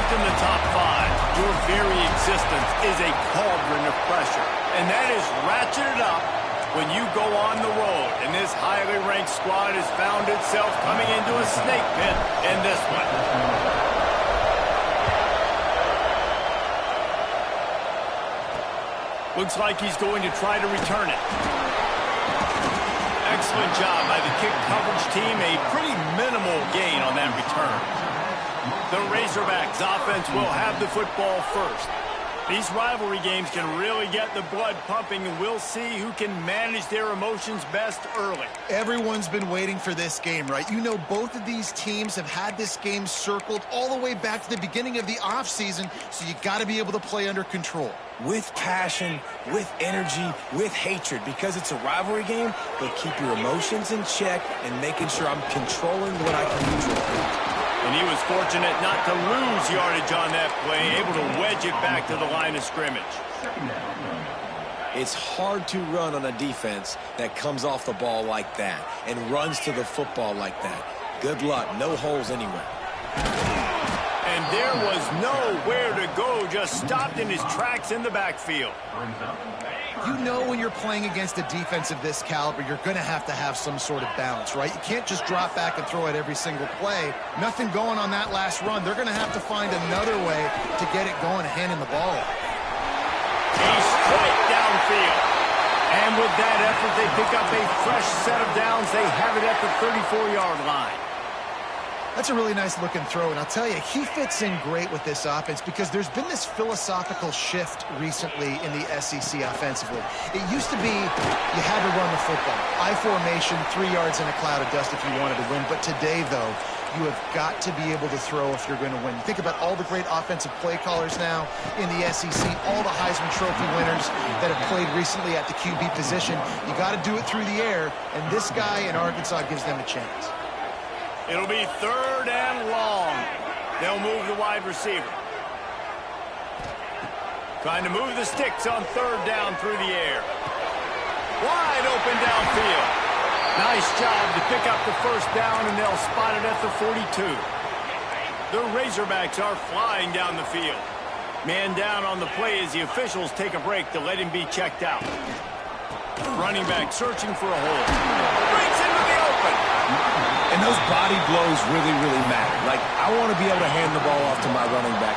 First in the top five, your very existence is a cauldron of pressure. And that is ratcheted up when you go on the road. And this highly ranked squad has found itself coming into a snake pit in this one. Looks like he's going to try to return it. Excellent job by the kick coverage team. A pretty minimal gain on that return. The Razorbacks offense will have the football first. These rivalry games can really get the blood pumping, and we'll see who can manage their emotions best early. Everyone's been waiting for this game, right? You know, both of these teams have had this game circled all the way back to the beginning of the offseason, so you got to be able to play under control. With passion, with energy, with hatred. Because it's a rivalry game, but keep your emotions in check and making sure I'm controlling what I can control. And he was fortunate not to lose yardage on that play, able to wedge it back to the line of scrimmage. It's hard to run on a defense that comes off the ball like that and runs to the football like that. Good luck. No holes anywhere. And there was nowhere to go, just stopped in his tracks in the backfield. You know when you're playing against a defense of this caliber, you're going to have some sort of balance, right? You can't just drop back and throw it every single play. Nothing going on that last run. They're going to have to find another way to get it going and handing the ball off. He's straight downfield. And with that effort, they pick up a fresh set of downs. They have it at the 34-yard line. That's a really nice-looking throw, and I'll tell you, he fits in great with this offense because there's been this philosophical shift recently in the SEC offensively. It used to be you had to run the football. I-formation, 3 yards in a cloud of dust if you wanted to win. But today, though, you have got to be able to throw if you're going to win. You think about all the great offensive play callers now in the SEC, all the Heisman Trophy winners that have played recently at the QB position. You got to do it through the air, and this guy in Arkansas gives them a chance. It'll be 3rd and long. They'll move the wide receiver. Trying to move the sticks on 3rd down through the air. Wide open downfield. Nice job to pick up the 1st down, and they'll spot it at the 42. The Razorbacks are flying down the field. Man down on the play as the officials take a break to let him be checked out. Running back searching for a hole. Breaks into the open. And those body blows really, really matter. Like, I want to be able to hand the ball off to my running back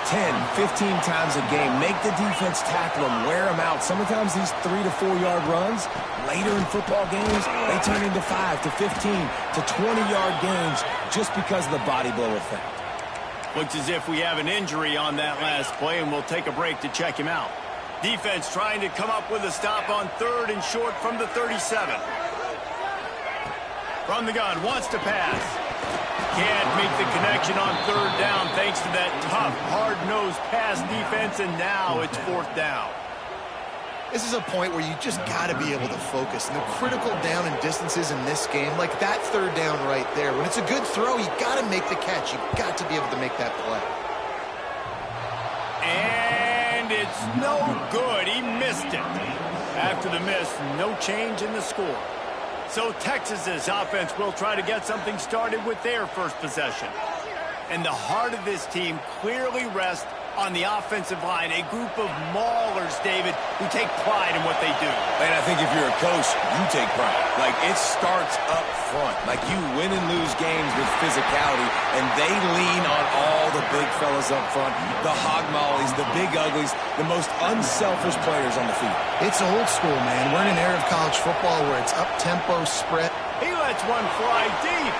10, 15 times a game. Make the defense tackle them, wear them out. Sometimes these 3 to 4 yard runs, later in football games, they turn into 5 to 15 to 20-yard games just because of the body blow effect. Looks as if we have an injury on that last play, and we'll take a break to check him out. Defense trying to come up with a stop on 3rd and short from the 37. From the gun, wants to pass. Can't make the connection on 3rd down thanks to that tough, hard-nosed pass defense, and now it's 4th down. This is a point where you just got to be able to focus. And the critical down and distances in this game, like that 3rd down right there, when it's a good throw, you got to make the catch. You got to be able to make that play. And it's no good. He missed it. After the miss, no change in the score. So Texas's offense will try to get something started with their first possession. And the heart of this team clearly rests on the offensive line, a group of maulers, David, who take pride in what they do. And I think if you're a coach, you take pride. Like, it starts up front. Like, you win and lose games with physicality, and they lean on all the big fellas up front, the hog mollies, the big uglies, the most unselfish players on the field. It's old school, man. We're in an era of college football where it's up-tempo, spread. He lets one fly deep.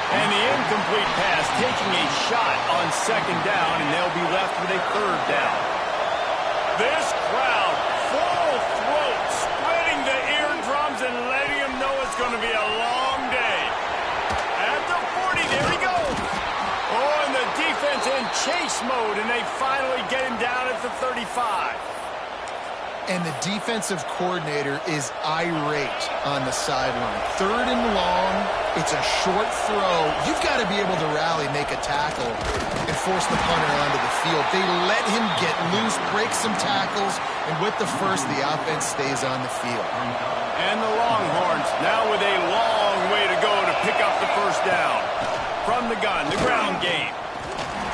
And the incomplete pass taking a shot on 2nd down, and they'll be left with a 3rd down. This crowd, full throat, spreading the eardrums and letting them know it's going to be a long day. At the 40, there he goes. Oh, and the defense in chase mode, and they finally get him down at the 35. And the defensive coordinator is irate on the sideline. 3rd and long, it's a short throw. You've got to be able to rally, make a tackle, and force the punter onto the field. They let him get loose, break some tackles, and with the first, the offense stays on the field. And the Longhorns now with a long way to go to pick up the 1st down. From the gun, the ground game.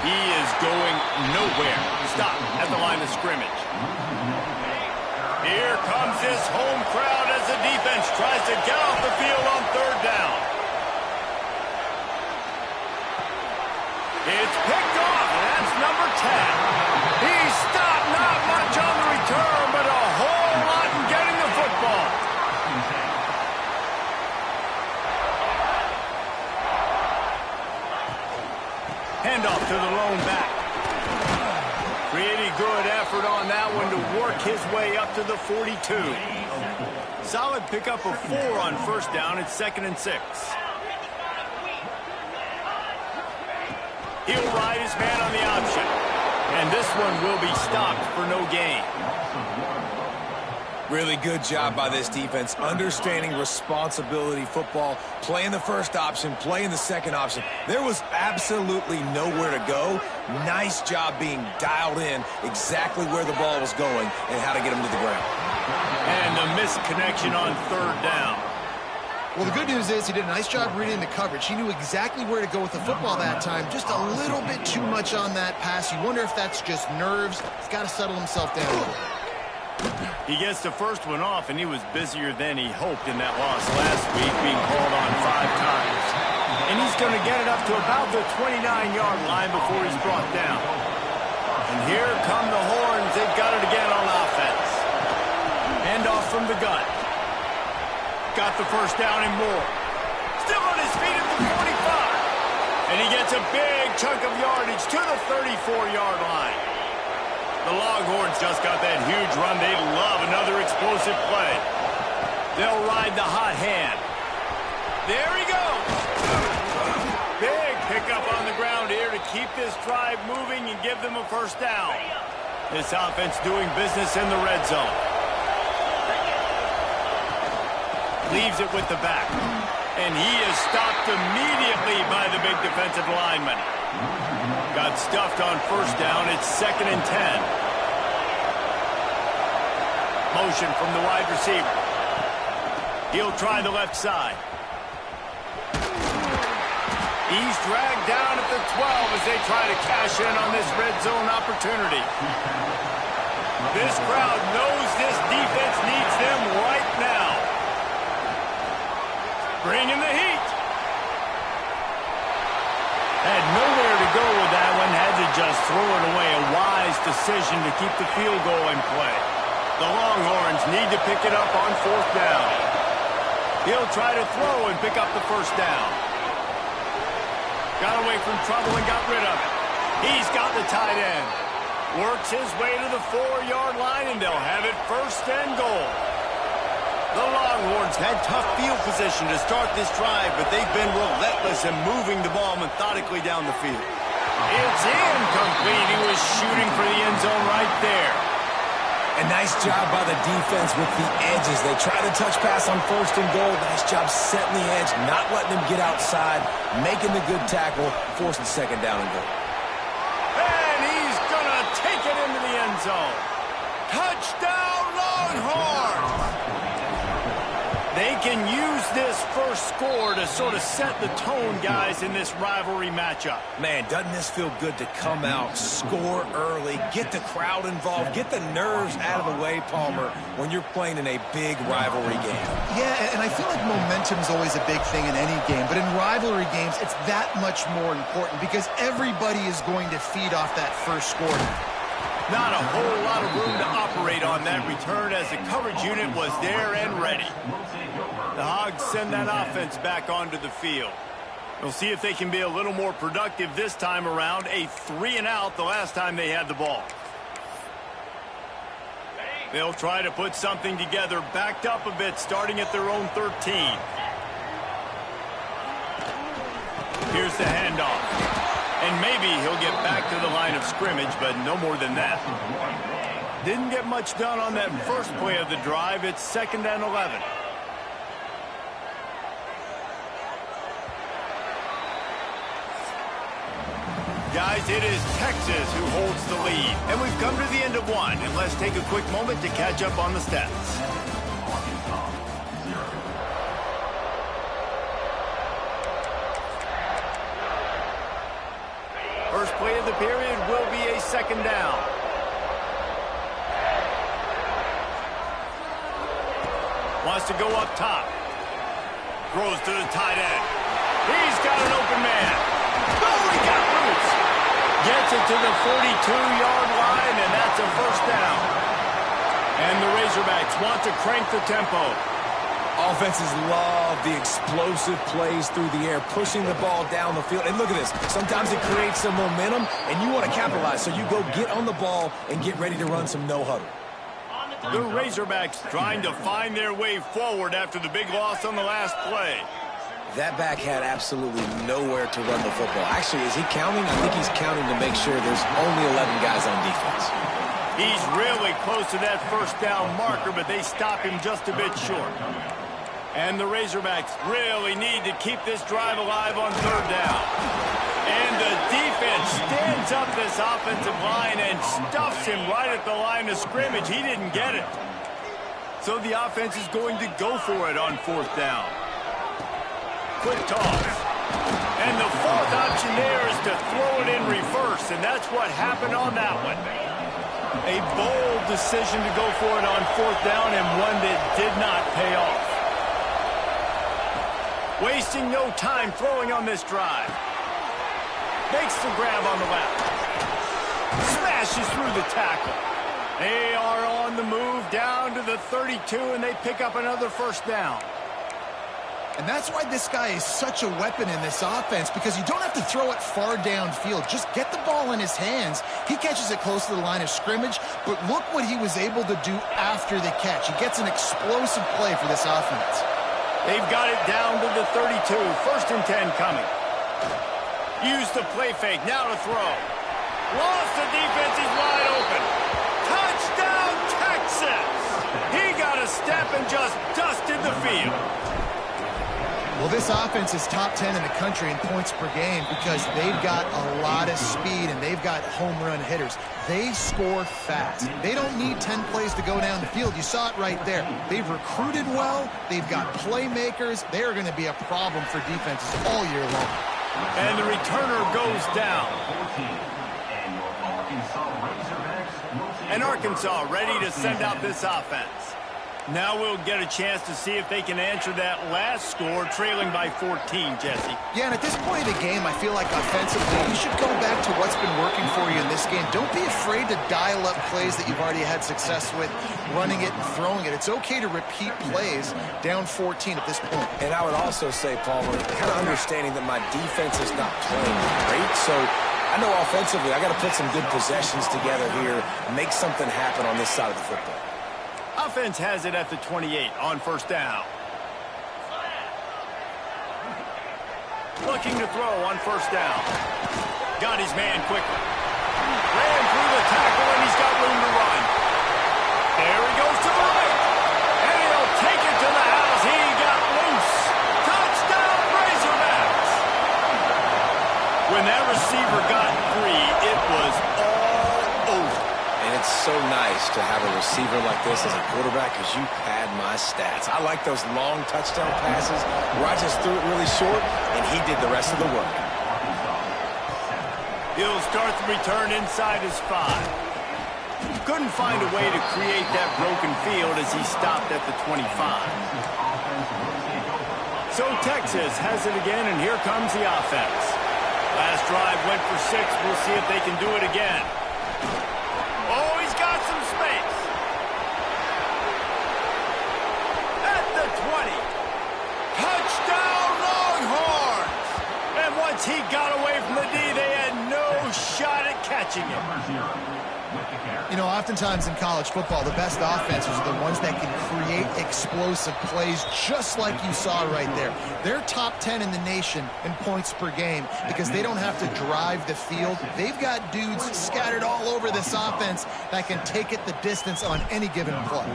He is going nowhere. Stop at the line of scrimmage. Here comes this home crowd as the defense tries to get off the field on third down. It's picked off, and that's number 10. He stopped, not much on the return, but a whole lot in getting the football. Handoff to the lone back. Pretty good effort on that one to work his way up to the 42. Solid pickup of 4 on first down. It's 2nd and 6. He'll ride his man on the option. And this one will be stopped for no gain. Really good job by this defense, understanding responsibility football, playing the first option, playing the second option. There was absolutely nowhere to go. Nice job being dialed in exactly where the ball was going and how to get him to the ground. And a missed connection on third down. Well, the good news is he did a nice job reading the coverage. He knew exactly where to go with the football that time. Just a little bit too much on that pass. You wonder if that's just nerves. He's got to settle himself down a little. He gets the first one off, and he was busier than he hoped in that loss last week, being called on 5 times. And he's going to get it up to about the 29-yard line before he's brought down. And here come the horns. They've got it again on offense. Handoff from the gun. Got the first down and more. Still on his feet at the 45. And he gets a big chunk of yardage to the 34-yard line. The Longhorns just got that huge run. They love another explosive play. They'll ride the hot hand. There he goes. Big pickup on the ground here to keep this drive moving and give them a first down. This offense doing business in the red zone. Leaves it with the back. And he is stopped immediately by the big defensive lineman. Got stuffed on first down. It's 2nd and 10. Motion from the wide receiver. He'll try the left side. He's dragged down at the 12 as they try to cash in on this red zone opportunity. This crowd knows this defense needs them right now. Bringing the heat. Had nowhere to go with that one. Had to just throw it away. A wise decision to keep the field goal in play. The Longhorns need to pick it up on 4th down. He'll try to throw and pick up the first down. Got away from trouble and got rid of it. He's got the tight end. Works his way to the 4-yard line, and they'll have it 1st and goal. The Longhorns had tough field position to start this drive, but they've been relentless in moving the ball methodically down the field. It's incomplete. He was shooting for the end zone right there. A nice job by the defense with the edges. They try to touch pass on 1st and goal. Nice job setting the edge, not letting him get outside, making the good tackle, forcing 2nd down and goal. And he's going to take it into the end zone. Touchdown, Longhorns! They can use this first score to sort of set the tone, guys, in this rivalry matchup. Man, doesn't this feel good to come out, score early, get the crowd involved, get the nerves out of the way, Palmer, when you're playing in a big rivalry game? Yeah, and I feel like momentum's always a big thing in any game, but in rivalry games, it's that much more important because everybody is going to feed off that first score. Not a whole lot of room to operate on that return as the coverage unit was there and ready. The Hogs send that offense back onto the field. We'll see if they can be a little more productive this time around. A 3-and-out the last time they had the ball. They'll try to put something together, backed up a bit, starting at their own 13. Here's the handoff. And maybe he'll get back to the line of scrimmage, but no more than that. Didn't get much done on that first play of the drive. It's 2nd and 11. Guys, it is Texas who holds the lead. And we've come to the end of one. And let's take a quick moment to catch up on the stats. First play of the period will be a second down. Wants to go up top. Throws to the tight end. He's got an open man. Oh, he got loose. Gets it to the 42-yard line, and that's a first down. And the Razorbacks want to crank the tempo. Offenses love the explosive plays through the air, pushing the ball down the field. And look at this. Sometimes it creates some momentum, and you want to capitalize. So you go get on the ball and get ready to run some no-huddle. The Razorbacks trying to find their way forward after the big loss on the last play. That back had absolutely nowhere to run the football. Actually, is he counting? I think he's counting to make sure there's only 11 guys on defense. He's really close to that first down marker, but they stop him just a bit short. And the Razorbacks really need to keep this drive alive on third down. And the defense stands up this offensive line and stuffs him right at the line of scrimmage. He didn't get it. So the offense is going to go for it on fourth down. Quick toss. And the fourth option there is to throw it in reverse, and that's what happened on that one. A bold decision to go for it on fourth down, and one that did not pay off. Wasting no time throwing on this drive. Makes the grab on the left. Smashes through the tackle. They are on the move down to the 32, and they pick up another first down. And that's why this guy is such a weapon in this offense, because you don't have to throw it far downfield. Just get the ball in his hands. He catches it close to the line of scrimmage, but look what he was able to do after the catch. He gets an explosive play for this offense. They've got it down to the 32. First and 10 coming. Use the play fake. Now to throw. Lost the defense. He's wide open. Touchdown, Texas! He got a step and just dusted the field. Well, this offense is top 10 in the country in points per game because they've got a lot of speed and they've got home run hitters. They score fast. They don't need 10 plays to go down the field. You saw it right there. They've recruited well. They've got playmakers. They are going to be a problem for defenses all year long. And the returner goes down. And Arkansas ready to send out this offense. Now we'll get a chance to see if they can answer that last score, trailing by 14, Jesse. Yeah, and at this point of the game, I feel like offensively, you should go back to what's been working for you in this game. Don't be afraid to dial up plays that you've already had success with, running it and throwing it. It's okay to repeat plays down 14 at this point. And I would also say, Palmer, kind of understanding that my defense is not playing great, so I know offensively I got to put some good possessions together here, make something happen on this side of the football. Offense has it at the 28 on first down. Looking to throw on first down. Got his man quickly. Ran through the tackle, and he's got room to run. There he goes to the right. And he'll take it to the house. He got loose. Touchdown, Razorbacks. When that receiver got free, it was all over. And it's so nice to have a receiver like this as a quarterback because you pad my stats. I like those long touchdown passes where I just threw it really short and he did the rest of the work. He'll start the return inside his 5. Couldn't find a way to create that broken field as he stopped at the 25. So Texas has it again, and here comes the offense. Last drive went for 6. We'll see if they can do it again. Oh, he's got some space. At the 20. Touchdown, Longhorns! And once he got away from the D, they had no shot at catching him. You know, oftentimes in college football, the best offenses are the ones that can create explosive plays just like you saw right there. They're top 10 in the nation in points per game because they don't have to drive the field. They've got dudes scattered all over this offense that can take it the distance on any given play.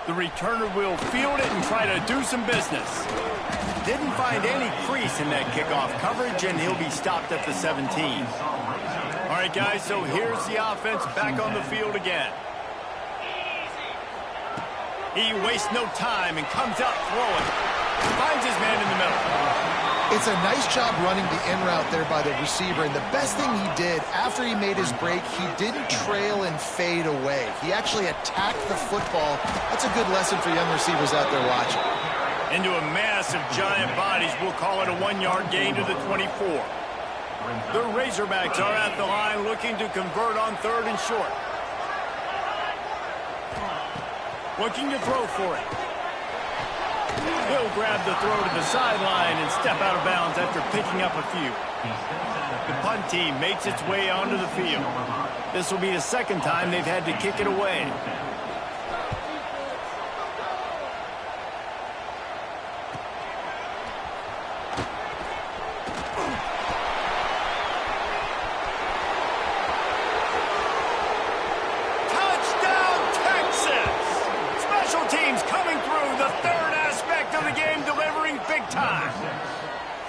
The returner will field it and try to do some business. Didn't find any crease in that kickoff coverage, and he'll be stopped at the 17. All right, guys, so here's the offense back on the field again. He wastes no time and comes out throwing. Finds his man in the middle. It's a nice job running the in route there by the receiver, and the best thing he did after he made his break, he didn't trail and fade away. He actually attacked the football. That's a good lesson for young receivers out there watching. Into a mass of giant bodies. We'll call it a 1-yard gain to the 24. The Razorbacks are at the line looking to convert on 3rd and short. Looking to throw for it. He'll grab the throw to the sideline and step out of bounds after picking up a few. The punt team makes its way onto the field. This will be the second time they've had to kick it away.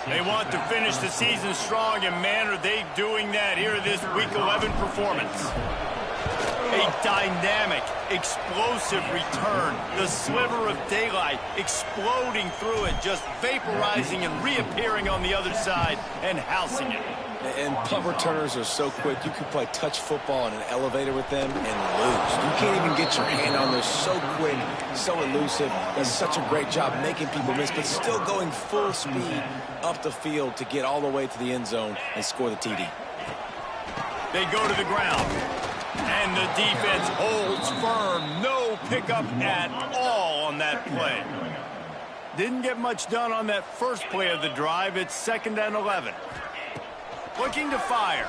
They want to finish the season strong, and man, are they doing that here this Week 11 performance. A dynamic, explosive return. The sliver of daylight exploding through it, just vaporizing and reappearing on the other side and housing it. And punt returners are so quick, you can play touch football in an elevator with them and lose. You can't even get your hand on them. So quick, so elusive. Does such a great job making people miss, but still going full speed up the field to get all the way to the end zone and score the TD. They go to the ground, and the defense holds firm. No pickup at all on that play. Didn't get much done on that first play of the drive. It's 2nd and 11. Looking to fire.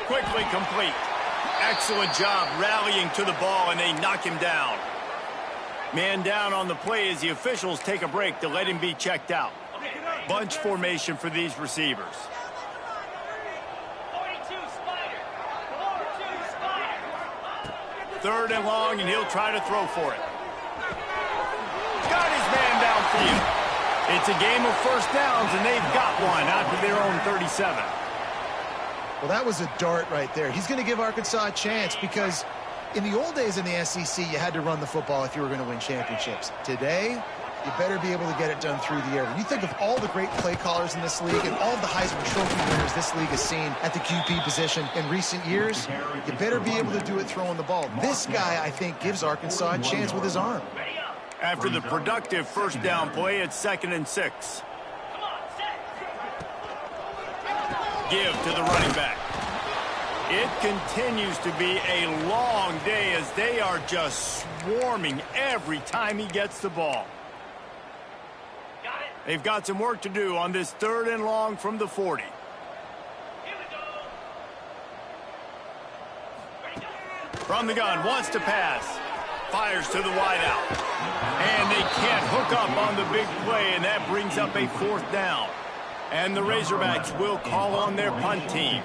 Quickly complete. Excellent job rallying to the ball, and they knock him down. Man down on the play as the officials take a break to let him be checked out. Bunch formation for these receivers. 3rd and long, and he'll try to throw for it. Got his man downfield. It's a game of first downs, and they've got one out to their own 37. Well, that was a dart right there. He's going to give Arkansas a chance because in the old days in the SEC, you had to run the football if you were going to win championships. Today, you better be able to get it done through the air. When you think of all the great play callers in this league and all of the Heisman Trophy winners this league has seen at the QB position in recent years, you better be able to do it throwing the ball. This guy, I think, gives Arkansas a chance with his arm. After the productive first down play, it's 2nd and 6. Give to the running back. It continues to be a long day as they are just swarming every time he gets the ball. They've got some work to do on this 3rd and long from the 40. From the gun, wants to pass. Fires to the wideout. And they can't hook up on the big play, and that brings up a 4th down. And the Razorbacks will call on their punt team.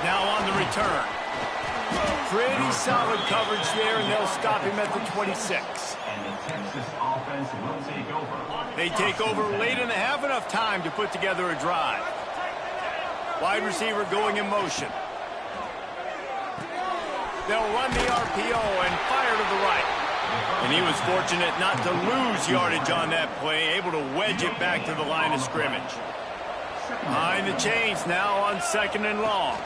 Now on the return. Pretty solid coverage there, and they'll stop him at the 26. They take over late in the half, enough time to put together a drive. Wide receiver going in motion. They'll run the RPO and fire to the right. And he was fortunate not to lose yardage on that play, able to wedge it back to the line of scrimmage. Behind the chains now on 2nd and long.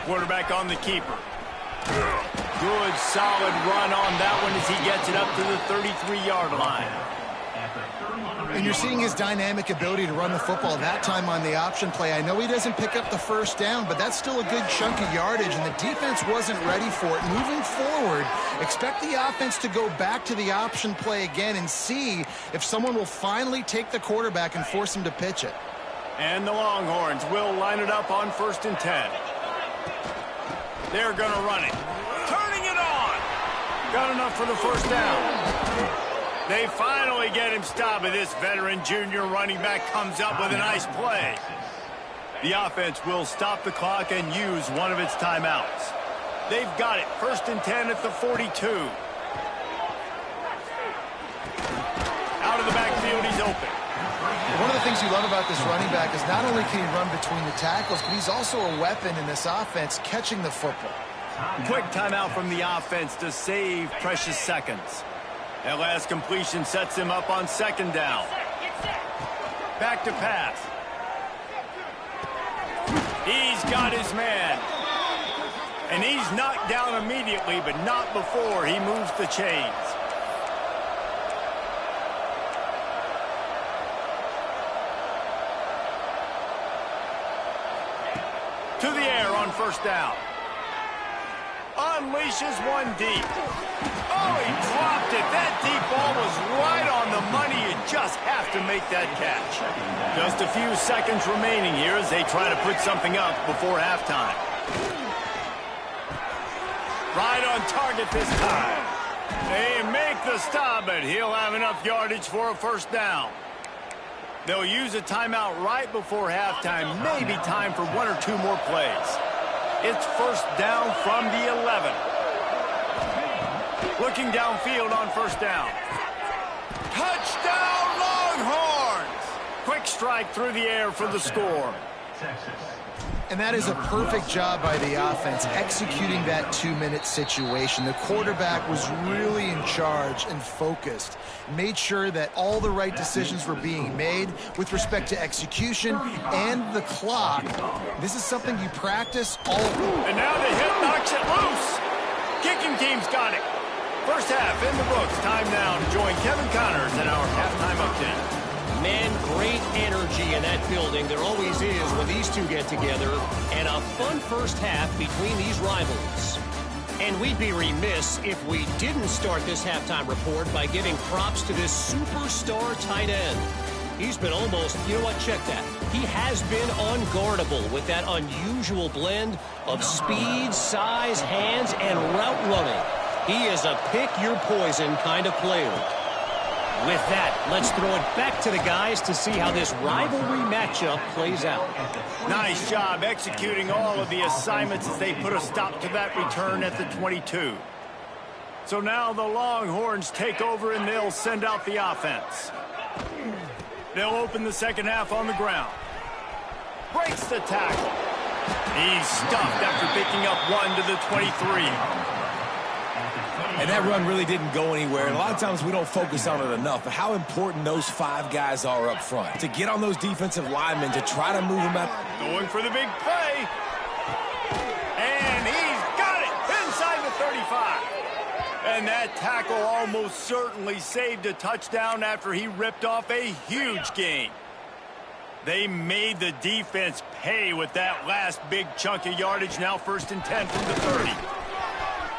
Quarterback on the keeper. Good, solid run on that one as he gets it up to the 33-yard line. And you're seeing his dynamic ability to run the football that time on the option play. I know he doesn't pick up the first down, but that's still a good chunk of yardage, and the defense wasn't ready for it. Moving forward, expect the offense to go back to the option play again and see if someone will finally take the quarterback and force him to pitch it. And the Longhorns will line it up on 1st and 10. They're going to run it. Turning it on. Got enough for the first down. They finally get him stopped, and this veteran junior running back comes up with a nice play. The offense will stop the clock and use one of its timeouts. They've got it. 1st and 10 at the 42. Out of the backfield, he's open. One of the things you love about this running back is not only can he run between the tackles, but he's also a weapon in this offense catching the football. Quick timeout from the offense to save precious seconds. That last completion sets him up on second down. Back to pass. He's got his man. And he's knocked down immediately, but not before he moves the chains. To the air on first down. Unleashes one deep. Oh, he dropped it. That deep ball was right on the money. You just have to make that catch. Just a few seconds remaining here as they try to put something up before halftime. Right on target this time. They make the stop, but he'll have enough yardage for a first down. They'll use a timeout right before halftime. Maybe time for one or two more plays. It's first down from the 11. Looking downfield on first down. Touchdown, Longhorns! Quick strike through the air for the score. And that is a perfect job by the offense, executing that 2-minute situation. The quarterback was really in charge and focused. Made sure that all the right decisions were being made with respect to execution and the clock. This is something you practice all... And now the hit knocks it loose. Kicking team's got it. First half in the books. Time now to join Kevin Connors in our halftime update. Man, great energy in that building. There always is when these two get together. And a fun first half between these rivals. And we'd be remiss if we didn't start this halftime report by giving props to this superstar tight end. He's been almost, you know what, check that. He has been unguardable with that unusual blend of speed, size, hands, and route running. He is a pick-your-poison kind of player. With that, let's throw it back to the guys to see how this rivalry matchup plays out. Nice job executing all of the assignments as they put a stop to that return at the 22. So now the Longhorns take over and they'll send out the offense. They'll open the second half on the ground. Breaks the tackle. He's stuffed after picking up one to the 23. And that run really didn't go anywhere. And a lot of times we don't focus on it enough, but how important those 5 guys are up front. To get on those defensive linemen, to try to move them out. Going for the big play. And he's got it inside the 35. And that tackle almost certainly saved a touchdown after he ripped off a huge gain. They made the defense pay with that last big chunk of yardage. Now first and 10 from the 30.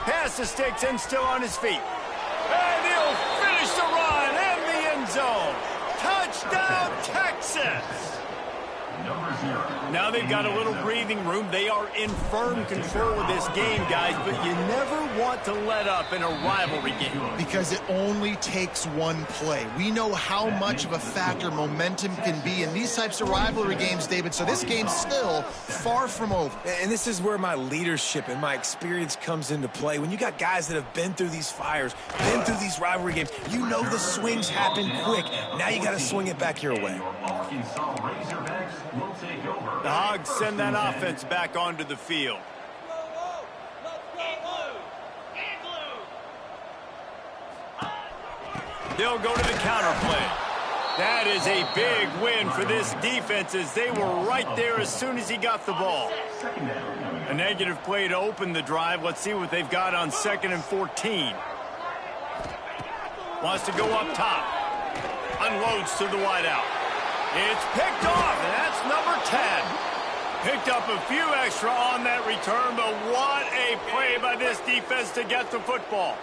Pass the sticks and still on his feet. And he'll finish the run in the end zone. Touchdown, Texas! Now they've got a little breathing room. They are in firm control of this game, guys, but you never want to let up in a rivalry game. Because it only takes one play. We know how much of a factor momentum can be in these types of rivalry games, David, so this game's still far from over. And this is where my leadership and my experience comes into play. When you got guys that have been through these fires, been through these rivalry games, you know the swings happen quick. Now you got to swing it back your way. The Hogs send that offense back onto the field. They'll go to the counter play. That is a big win for this defense as they were right there as soon as he got the ball. A negative play to open the drive. Let's see what they've got on 2nd and 14. Wants to go up top. Unloads to the wideout. It's picked off, and that's number 10. Picked up a few extra on that return, but what a play by this defense to get the football.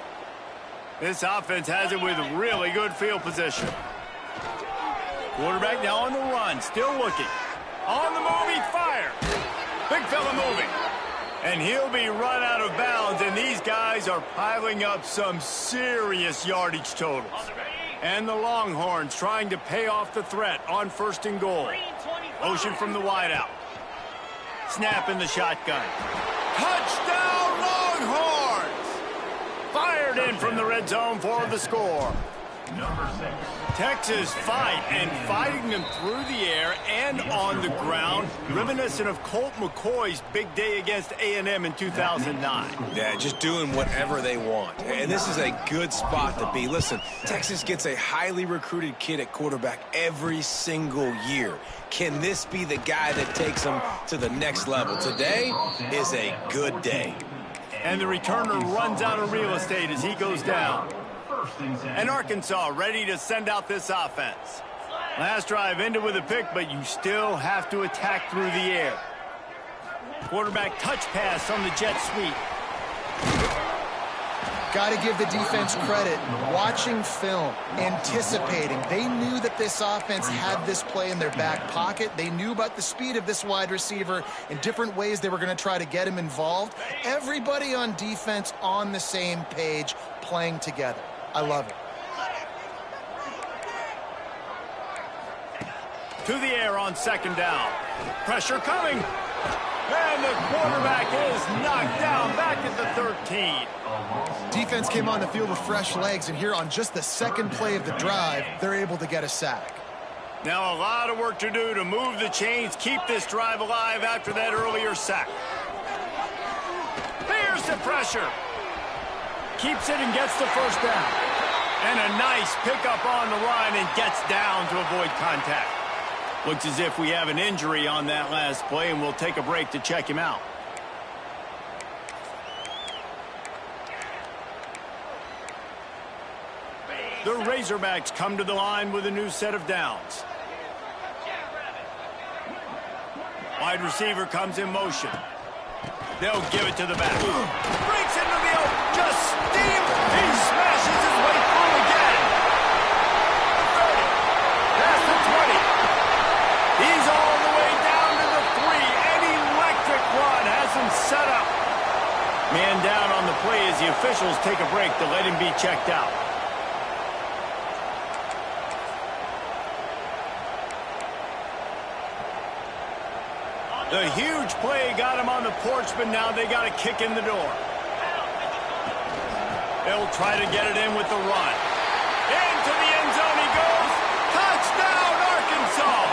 This offense has it with really good field position. Quarterback now on the run, still looking. On the move, he fires. Big fella moving. And he'll be run out of bounds, and these guys are piling up some serious yardage totals. And the Longhorns trying to pay off the threat on 1st and goal. Motion from the wideout. Snap in the shotgun. Touchdown, Longhorns! Fired in from the red zone for the score. Texas fighting them through the air and on the ground, reminiscent of Colt McCoy's big day against A&M in 2009. Yeah, just doing whatever they want. And this is a good spot to be. Listen, Texas gets a highly recruited kid at quarterback every single year. Can this be the guy that takes them to the next level? Today is a good day. And the returner runs out of real estate as he goes down. And Arkansas ready to send out this offense. Last drive ended with a pick, but you still have to attack through the air. Quarterback touch pass on the jet sweep. Got to give the defense credit. Watching film, anticipating. They knew that this offense had this play in their back pocket. They knew about the speed of this wide receiver and different ways they were going to try to get him involved. Everybody on defense on the same page, playing together. I love it. To the air on second down. Pressure coming. And the quarterback is knocked down back at the 13. Defense came on the field with fresh legs, and here on just the second play of the drive, they're able to get a sack. Now a lot of work to do to move the chains, keep this drive alive after that earlier sack. Here's the pressure. Keeps it and gets the first down. And a nice pickup on the line and gets down to avoid contact. Looks as if we have an injury on that last play, and we'll take a break to check him out. The Razorbacks come to the line with a new set of downs. Wide receiver comes in motion. They'll give it to the back. Breaks into the open. Just steam. He smashes his way through again. 30. That's the 20. He's all the way down to the 3. An electric run has him set up. Man down on the play as the officials take a break to let him be checked out. The huge play got him on the porch, but now they got a kick in the door. They'll try to get it in with the run. Into the end zone he goes. Touchdown, Arkansas!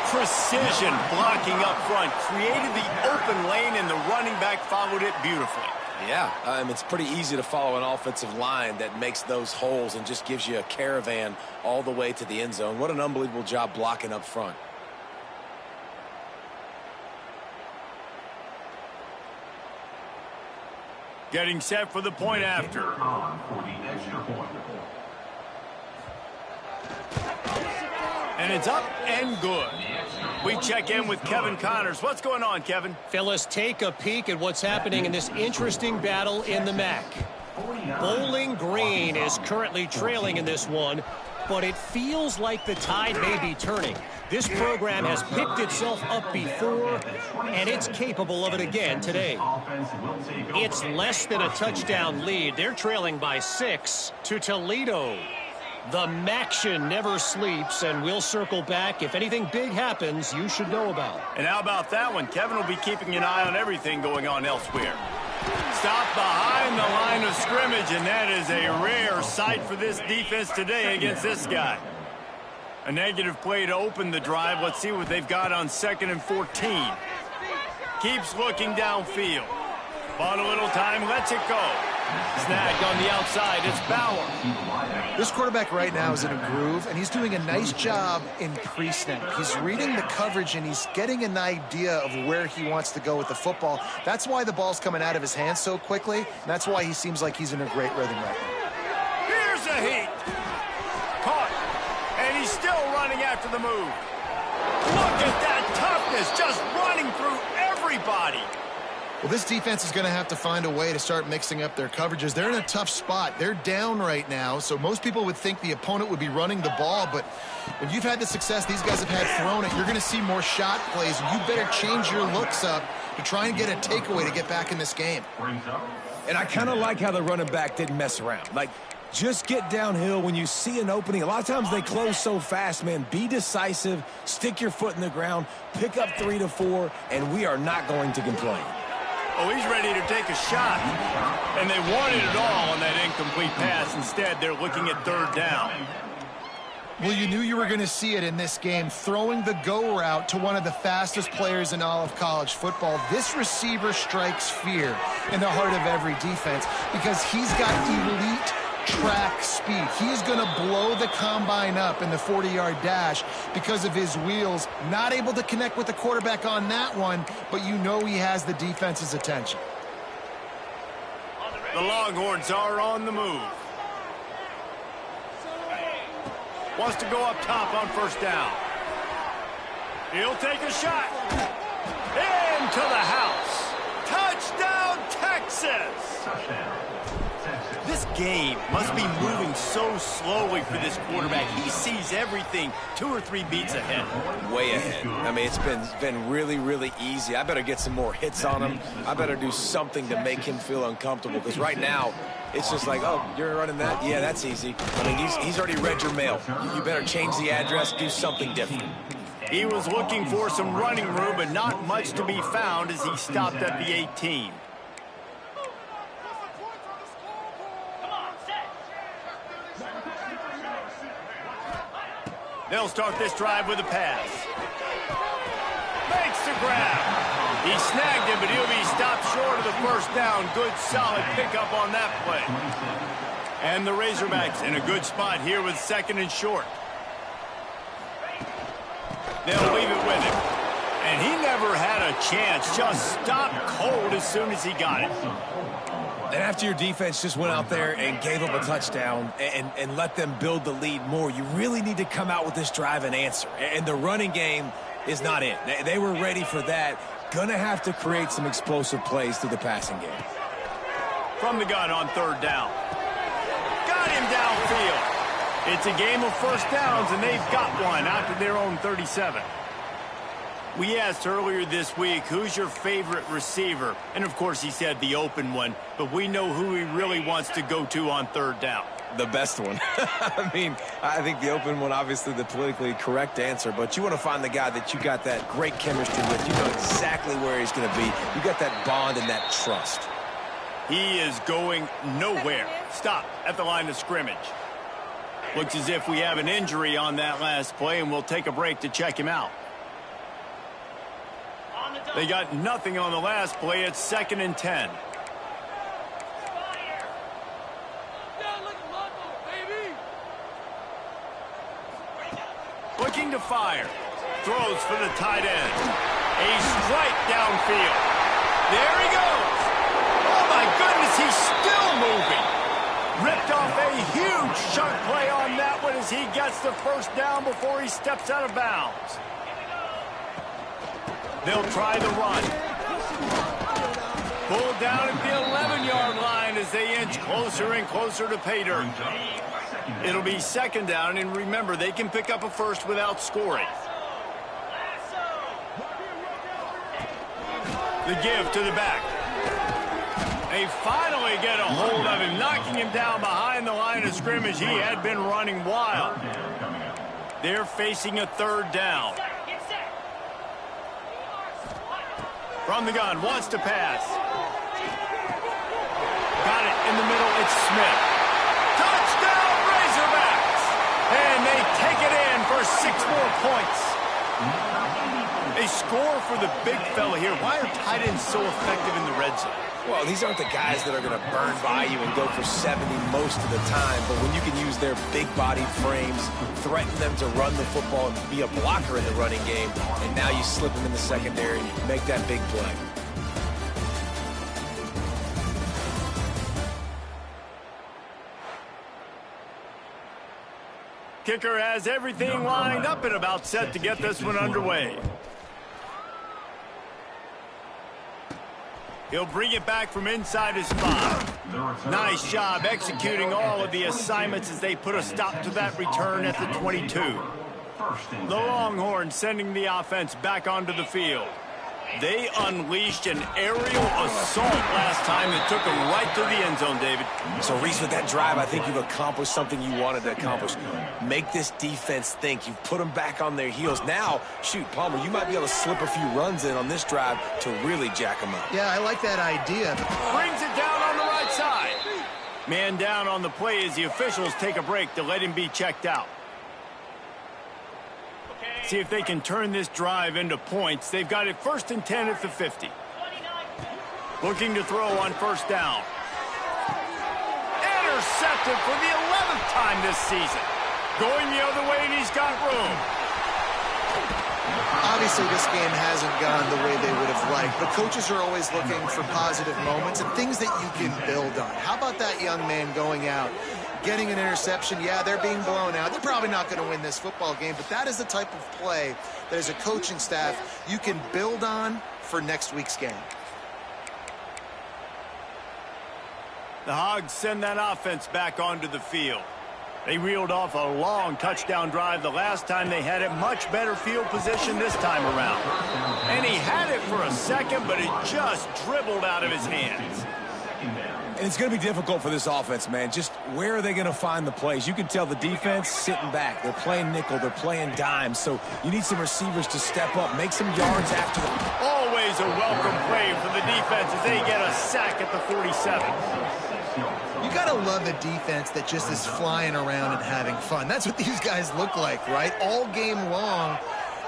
Precision blocking up front. Created the open lane, and the running back followed it beautifully. Yeah, it's pretty easy to follow an offensive line that makes those holes and just gives you a caravan all the way to the end zone. What an unbelievable job blocking up front. Getting set for the point after. And it's up and good. We check in with Kevin Connors. What's going on, Kevin? Fellas, take a peek at what's happening in this interesting battle in the MAC. Bowling Green is currently trailing in this one, but it feels like the tide may be turning. This program has picked itself up before, and it's capable of it again today. It's less than a touchdown lead. They're trailing by 6 to Toledo. The Maction never sleeps, and we'll circle back. If anything big happens, you should know about. And how about that one? Kevin will be keeping an eye on everything going on elsewhere. Stop behind the line of scrimmage, and that is a rare sight for this defense today against this guy. A negative play to open the drive. Let's see what they've got on 2nd and 14. Keeps looking downfield. Bought a little time, lets it go. Snagged on the outside, it's Bauer. This quarterback right now is in a groove, and he's doing a nice job in pre-snap. He's reading the coverage, and he's getting an idea of where he wants to go with the football. That's why the ball's coming out of his hands so quickly, and that's why he seems like he's in a great rhythm right now. Here's a heat. Caught. And he's still running after the move. Look at that toughness, just running through everybody. Well, this defense is going to have to find a way to start mixing up their coverages. They're in a tough spot. They're down right now, so most people would think the opponent would be running the ball, but when you've had the success these guys have had throwing it, you're going to see more shot plays, and you better change your looks up to try and get a takeaway to get back in this game. And I kind of like how the running back didn't mess around. Like, just get downhill when you see an opening. A lot of times they close so fast, man. Be decisive, stick your foot in the ground, pick up 3 to 4, and we are not going to complain. Oh, he's ready to take a shot. And they wanted it all on that incomplete pass. Instead, they're looking at third down. Well, you knew you were going to see it in this game, throwing the go route to one of the fastest players in all of college football. This receiver strikes fear in the heart of every defense because he's got elite track speed. He's going to blow the combine up in the 40-yard dash because of his wheels. Not able to connect with the quarterback on that one, but you know he has the defense's attention. The Longhorns are on the move. Wants to go up top on first down. He'll take a shot. Into the house. Touchdown, Texas! This game must be moving so slowly for this quarterback. He sees everything 2 or 3 beats ahead. Way ahead. I mean, it's been really, really easy. I better get some more hits on him. I better do something to make him feel uncomfortable because right now, it's just like, oh, you're running that? Yeah, that's easy. I mean, he's already read your mail. You better change the address, do something different. He was looking for some running room, but not much to be found as he stopped at the 18. They'll start this drive with a pass. Makes the grab. He snagged him, but he'll be stopped short of the first down. Good, solid pickup on that play. And the Razorbacks in a good spot here with second and short. They'll leave it with him. And he never had a chance. Just stopped cold as soon as he got it. And after your defense just went out there and gave up a touchdown and let them build the lead more, you really need to come out with this drive and answer. And the running game is not it. They were ready for that. Gonna have to create some explosive plays through the passing game. From the gun on third down. Got him downfield. It's a game of first downs, and they've got one out to their own 37. We asked earlier this week, who's your favorite receiver? And, of course, he said the open one, but we know who he really wants to go to on third down. The best one. I mean, I think the open one, obviously the politically correct answer, but you want to find the guy that you got that great chemistry with. You know exactly where he's going to be. You got that bond and that trust. He is going nowhere. Stop at the line of scrimmage. Looks as if we have an injury on that last play, and we'll take a break to check him out. They got nothing on the last play. It's 2nd and 10. Looking to fire. Throws for the tight end. A strike downfield. There he goes. Oh, my goodness, he's still moving. Ripped off a huge chunk play on that one as he gets the first down before he steps out of bounds. They'll try the run. Pulled down at the 11-yard line as they inch closer and closer to pay dirt. It'll be 2nd down, and remember, they can pick up a first without scoring. The give to the back. They finally get a hold of him, knocking him down behind the line of scrimmage. He had been running wild. They're facing a 3rd down. From the gun, wants to pass. Got it in the middle, it's Smith. Touchdown, Razorbacks! And they take it in for 6 more points. They score for the big fella here. Why are tight ends so effective in the red zone? Well, these aren't the guys that are going to burn by you and go for 70 most of the time, but when you can use their big-bodied frames, threaten them to run the football and be a blocker in the running game, and now you slip them in the secondary, make that big play. Kicker has everything lined up and about set to get this one underway. He'll bring it back from inside his 5. Nice job executing all of the assignments as they put a stop to that return at the 22. The Longhorns sending the offense back onto the field. They unleashed an aerial assault last time that took them right to the end zone, David. So, Reese, with that drive, I think you've accomplished something you wanted to accomplish. Make this defense think. You've put them back on their heels. Now, shoot, Palmer, you might be able to slip a few runs in on this drive to really jack them up. Yeah, I like that idea. Brings it down on the right side. Man down on the play as the officials take a break to let him be checked out. See if they can turn this drive into points. They've got it 1st and 10 at the 50. Looking to throw on 1st down. Intercepted for the 11th time this season. Going the other way, and he's got room. Obviously, this game hasn't gone the way they would have liked, but coaches are always looking for positive moments and things that you can build on. How about that young man going out, getting an interception? Yeah, they're being blown out. They're probably not going to win this football game, but that is the type of play that as a coaching staff you can build on for next week's game. The Hogs send that offense back onto the field. They reeled off a long touchdown drive the last time they had it. Much better field position this time around. And he had it for a second, but it just dribbled out of his hands. And it's going to be difficult for this offense, man. Just where are they going to find the plays? You can tell the defense sitting back. They're playing nickel. They're playing dime. So you need some receivers to step up, make some yards after them. Always a welcome play for the defense as they get a sack at the 47. You got to love a defense that just is flying around and having fun. That's what these guys look like, right? All game long,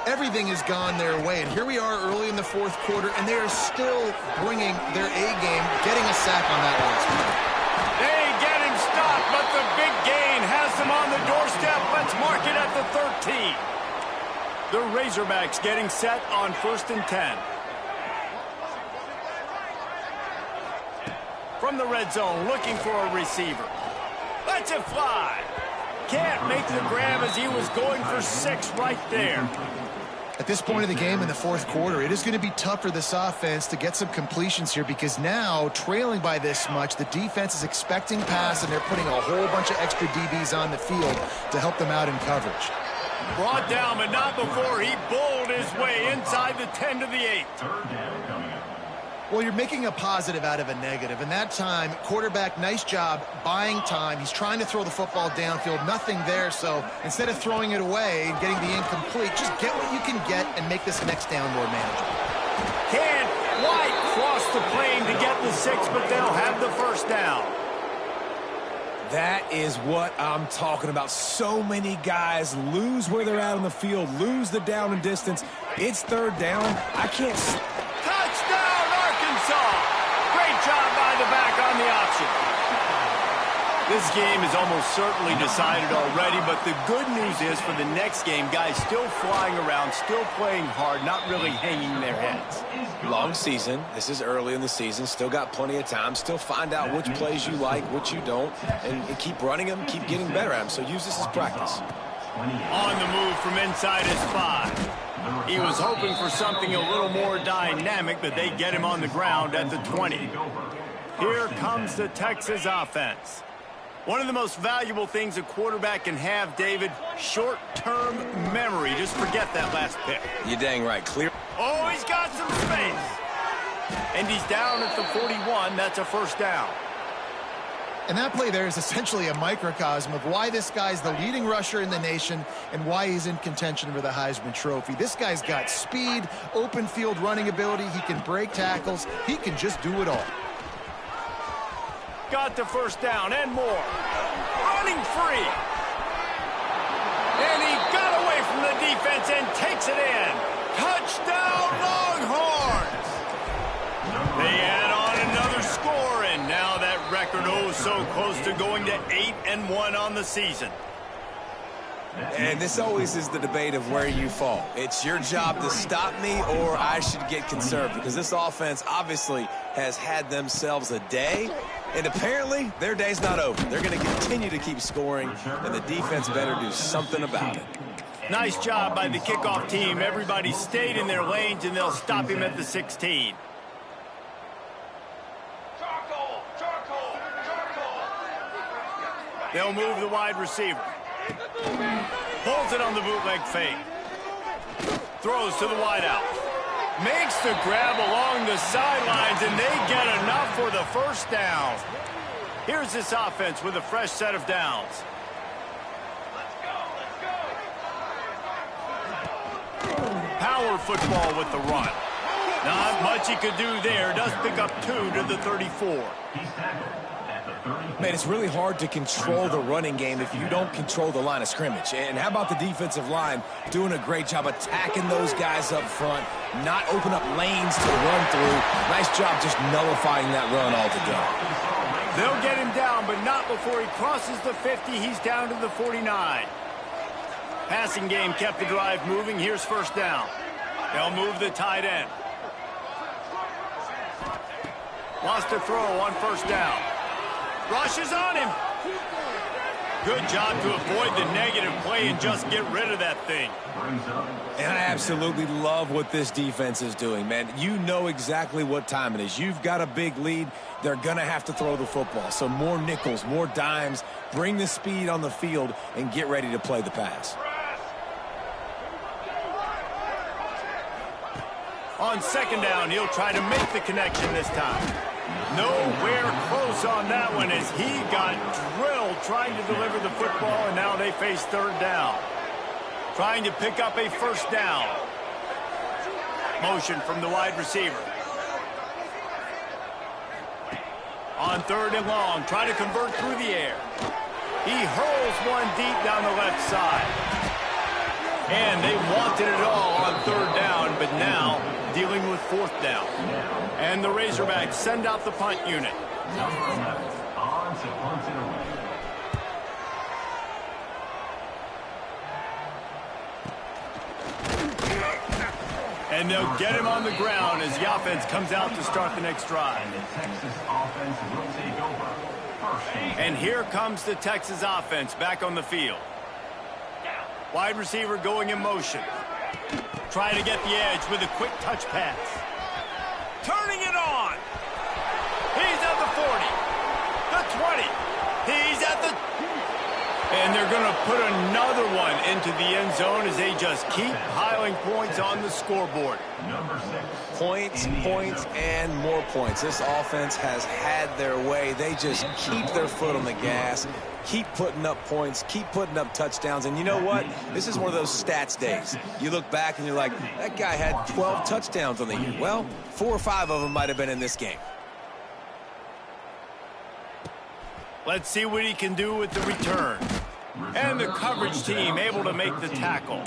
everything has gone their way. And here we are early in the 4th quarter, and they are still bringing their A game, getting a sack on that last one. They get him stopped, but the big gain has them on the doorstep. Let's mark it at the 13. The Razorbacks getting set on 1st and 10. From the red zone, looking for a receiver. Lets it fly. Can't make the grab as he was going for 6 right there. At this point of the game in the 4th quarter, it is going to be tough for this offense to get some completions here because now, trailing by this much, the defense is expecting pass, and they're putting a whole bunch of extra DBs on the field to help them out in coverage. Brought down, but not before he bowled his way inside the 10 to the 8. Well, you're making a positive out of a negative. And that time, quarterback, nice job buying time. He's trying to throw the football downfield. Nothing there. So instead of throwing it away and getting the incomplete, just get what you can get and make this next down more manageable. Can't quite cross the plane to get the 6, but they'll have the 1st down. That is what I'm talking about. So many guys lose where they're at on the field, lose the down and distance. It's 3rd down. I can't... Touchdown, Arkansas! Great job by the back on the option. This game is almost certainly decided already, but the good news is for the next game, guys still flying around, still playing hard, not really hanging their heads. Long season. This is early in the season. Still got plenty of time. Still find out which plays you like, which you don't, and keep running them, keep getting better at them. So use this as practice. On the move from inside his 5. He was hoping for something a little more dynamic, but they get him on the ground at the 20. Here comes the Texas offense. One of the most valuable things a quarterback can have, David, short-term memory. Just forget that last pick. You're dang right. Clear. Oh, he's got some space. And he's down at the 41. That's a 1st down. And that play there is essentially a microcosm of why this guy's the leading rusher in the nation and why he's in contention for the Heisman Trophy. This guy's got speed, open field running ability. He can break tackles. He can just do it all. Got the 1st down and more. Running free. And he got away from the defense and takes it in. Touchdown, Longhorns. They add on another score, and now that record so close to going to 8-1 on the season. And this always is the debate of where you fall. It's your job to stop me, or I should get conserved, because this offense obviously has had themselves a day, and apparently their day's not over. They're going to continue to keep scoring, and the defense better do something about it. Nice job by the kickoff team. Everybody stayed in their lanes, and they'll stop him at the 16. They'll move the wide receiver. Pulls it on the bootleg fake. Throws to the wideout. Makes the grab along the sidelines, and they get enough for the first down. Here's this offense with a fresh set of downs. Power football with the run. Not much he could do there. Does pick up 2 to the 34. Man, it's really hard to control the running game if you don't control the line of scrimmage. And how about the defensive line doing a great job attacking those guys up front, not open up lanes to run through. Nice job just nullifying that run altogether. They'll get him down, but not before he crosses the 50. He's down to the 49. Passing game kept the drive moving. Here's first down. They'll move the tight end. Wants to throw on first down. Rushes on him. Good job to avoid the negative play and just get rid of that thing. And I absolutely love what this defense is doing, man. You know exactly what time it is. You've got a big lead. They're going to have to throw the football. So more nickels, more dimes. Bring the speed on the field and get ready to play the pass. On second down, he'll try to make the connection this time. Nowhere close on that one as he got drilled trying to deliver the football, and now they face third down. Trying to pick up a first down. Motion from the wide receiver. On third and long, try to convert through the air. He hurls one deep down the left side. And they wanted it all on third down, but now dealing with fourth down. And the Razorbacks send out the punt unit. And they'll get him on the ground as the offense comes out to start the next drive. And here comes the Texas offense back on the field. Wide receiver going in motion. Trying to get the edge with a quick touch pass. Turning it on. He's at the 40. The 20. He's at the... And they're going to put another one into the end zone as they just keep piling points on the scoreboard. Points, points, and more points. This offense has had their way. They just keep their foot on the gas, keep putting up points, keep putting up touchdowns. And you know what? This is one of those stats days. You look back and you're like, that guy had 12 touchdowns on the year. Well, 4 or 5 of them might have been in this game. Let's see what he can do with the return. And the coverage team able to make the tackle.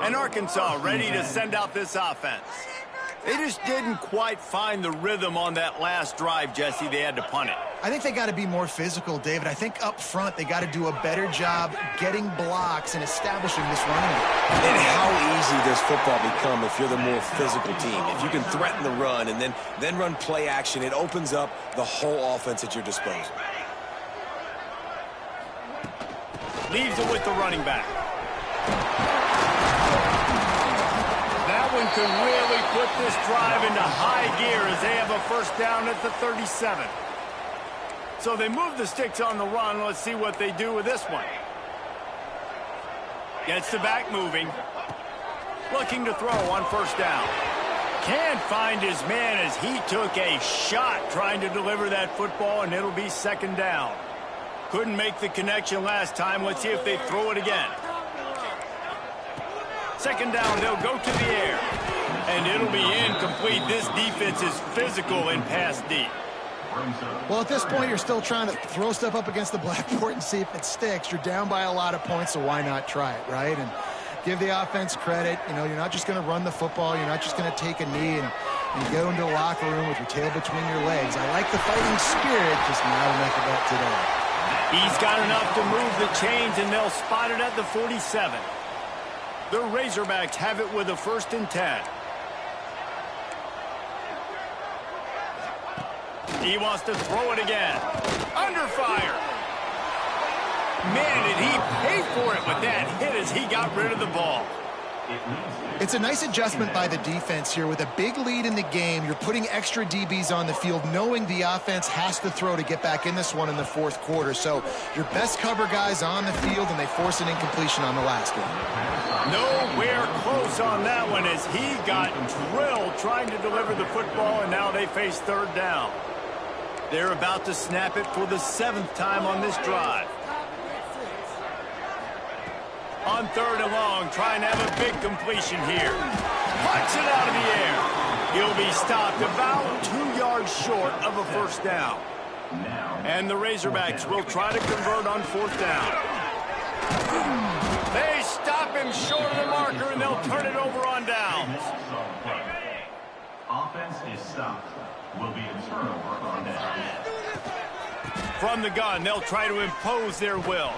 And Arkansas ready to send out this offense. They just didn't quite find the rhythm on that last drive, Jesse. They had to punt it. I think they got to be more physical, David. I think up front they got to do a better job getting blocks and establishing this running game. And how easy does football become if you're the more physical team? If you can threaten the run and then run play action, it opens up the whole offense at your disposal. Leaves it with the running back. That one could really put this drive into high gear as they have a first down at the 37. So they move the sticks on the run. Let's see what they do with this one. Gets the back moving. Looking to throw on first down. Can't find his man as he took a shot trying to deliver that football, and it'll be second down. Couldn't make the connection last time. Let's see if they throw it again. Second down, they'll go to the air. And it'll be incomplete. This defense is physical in pass deep. Well, at this point, you're still trying to throw stuff up against the blackboard and see if it sticks. You're down by a lot of points, so why not try it, right? And give the offense credit. You know, you're not just going to run the football. You're not just going to take a knee and go into the locker room with your tail between your legs. I like the fighting spirit, just not enough of that today. He's got enough to move the chains, and they'll spot it at the 47. The Razorbacks have it with a 1st and 10. He wants to throw it again. Under fire. Man, did he pay for it with that hit as he got rid of the ball. It's a nice adjustment by the defense here. With a big lead in the game, you're putting extra DBs on the field, knowing the offense has to throw to get back in this one in the fourth quarter. So your best cover guys on the field, and they force an incompletion on the last one. Nowhere close on that one as he got drilled trying to deliver the football, and now they face third down. They're about to snap it for the 7th time on this drive. On 3rd and long, trying to have a big completion here. Punts it out of the air. He'll be stopped about 2 yards short of a first down. And the Razorbacks will try to convert on 4th down. They stop him short of the marker, and they'll turn it over on downs. Offense is stopped. Will be a turnover on downs. From the gun, they'll try to impose their will.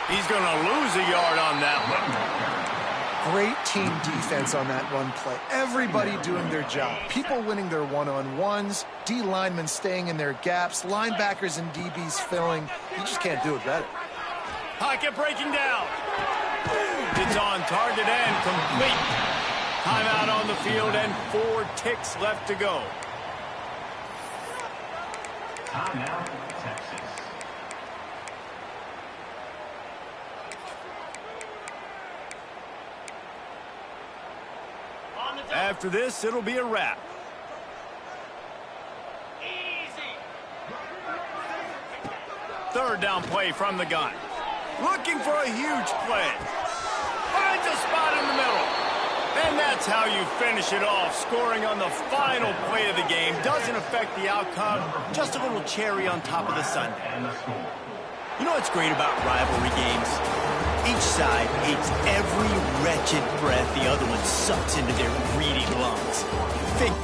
He's going to lose a yard on that one. Great team defense on that run play. Everybody doing their job. People winning their one-on-ones, D linemen staying in their gaps, linebackers and DBs filling. You just can't do it better. Pocket breaking down. It's on target and complete. Timeout on the field and 4 ticks left to go. Timeout, Texas. After this, it'll be a wrap. Easy. 3rd down play from the gun. Looking for a huge play. Finds a spot in the middle. And that's how you finish it off. Scoring on the final play of the game doesn't affect the outcome. Just a little cherry on top of the sundae. You know what's great about rivalry games? Each side hates every wretched breath the other one sucks into their greedy lungs. Think